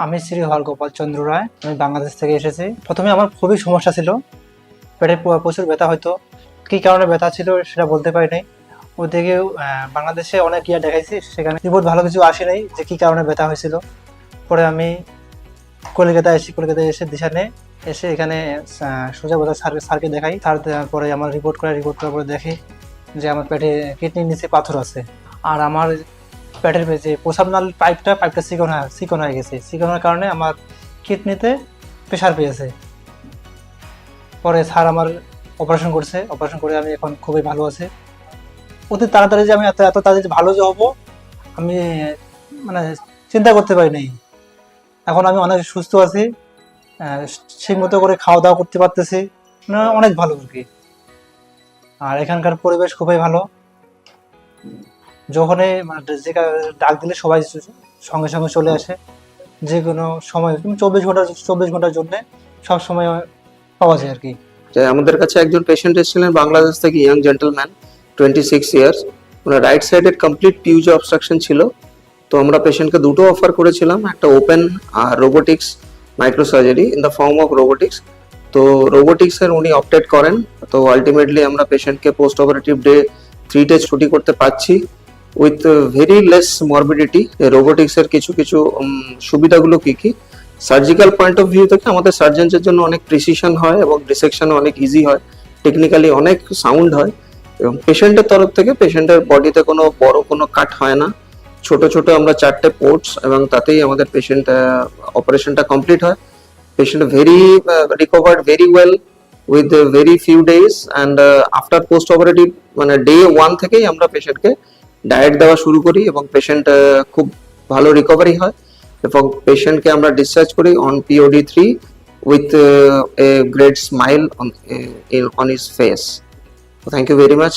আমি শ্রী হর গোপাল চন্দ্র রায়। আমি বাংলাদেশ থেকে এসেছি। প্রথমে আমার খুবই সমস্যা ছিল, পেটে প্রচুর ব্যথা হতো। কী কারণে ব্যথা ছিল সেটা বলতে পারি নাই। ওদিকে বাংলাদেশে অনেক ইয়া দেখাইছি, সেখানে রিপোর্ট ভালো কিছু আসে নাই যে কী কারণে ব্যথা হয়েছিল। পরে আমি কলকাতায় এসে দিশানে এসে এখানে সোজা বোঝা স্যারকে দেখাই। স্যার পরে আমার রিপোর্ট করার পরে দেখি যে আমার পেটে কিডনির নিচে পাথর আছে। আর আমার পেটের যে প্রসাবনাল পাইপটা চিকন হয়ে গেছে। চিকন হওয়ার কারণে আমার কিডনিতে প্রেশার পেয়েছে। পরে স্যার আমার অপারেশন করে আমি এখন খুবই ভালো আছি। অতি তাড়াতাড়ি যে আমি এত তাড়াতাড়ি ভালো যে হবো, আমি মানে চিন্তা করতে পারি নাই। এখন আমি অনেক সুস্থ আছি, ঠিক মতো করে খাওয়া দাওয়া করতে পারতেছি, অনেক ভালো আর কি। আর এখানকার পরিবেশ খুবই ভালো। যখনই ডাক দিলে সবাই সঙ্গে সঙ্গে চলে আসে। যে কোনো সময় 24 ঘন্টার জন্য সব সময় পাওয়া যায় আর কি। আমাদের কাছে একজন পেশেন্ট এসেছিলেন বাংলাদেশ থেকে, ইয়াং জেন্টলম্যান, 26 ইয়ার্স। ওনার রাইট সাইডের কমপ্লিট পিউজ অবস্ট্রাকশন ছিল। তো আমরা পেশেন্টকে দুটো অফার করেছিলাম, একটা ওপেন আর robotics microsurgery in the form of robotics. তো রোবোটিক্সের উনি অপটেড করেন। তো আলটিমেটলি আমরা পেশেন্টকে পোস্ট অপারেটিভ ডে 3 ডেজ ছুটি করতে পারছি উইথ ভেরি লেস মরবিডিটি। রোবোটিক্সের কিছু সুবিধাগুলো কি সার্জিক্যাল পয়েন্ট অফ ভিউ থেকে আমাদের সার্জনদের জন্য অনেক প্রিসিশন হয় এবং ডিসেকশন অনেক ইজি হয়, টেকনিক্যালি অনেক সাউন্ড হয়, এবং পেশেন্টের তরফ থেকে পেশেন্টের বডিতে কোনো বড় কোনো কাট হয় না। ছোট ছোট আমরা 4টে পোর্টস, এবং তাতেই আমাদের পেশেন্ট অপারেশনটা কমপ্লিট হয়। Patient recovered very well with very few days. And after post operative মানে ডে 1 থেকেই আমরা পেশেন্টকে ডায়েট দেওয়া শুরু করি, এবং পেশেন্ট খুব ভালো রিকভারি হয়, এবং পেশেন্টকে আমরা ডিসচার্জ করি on POD 3 with a great smile on his face. So thank you very much.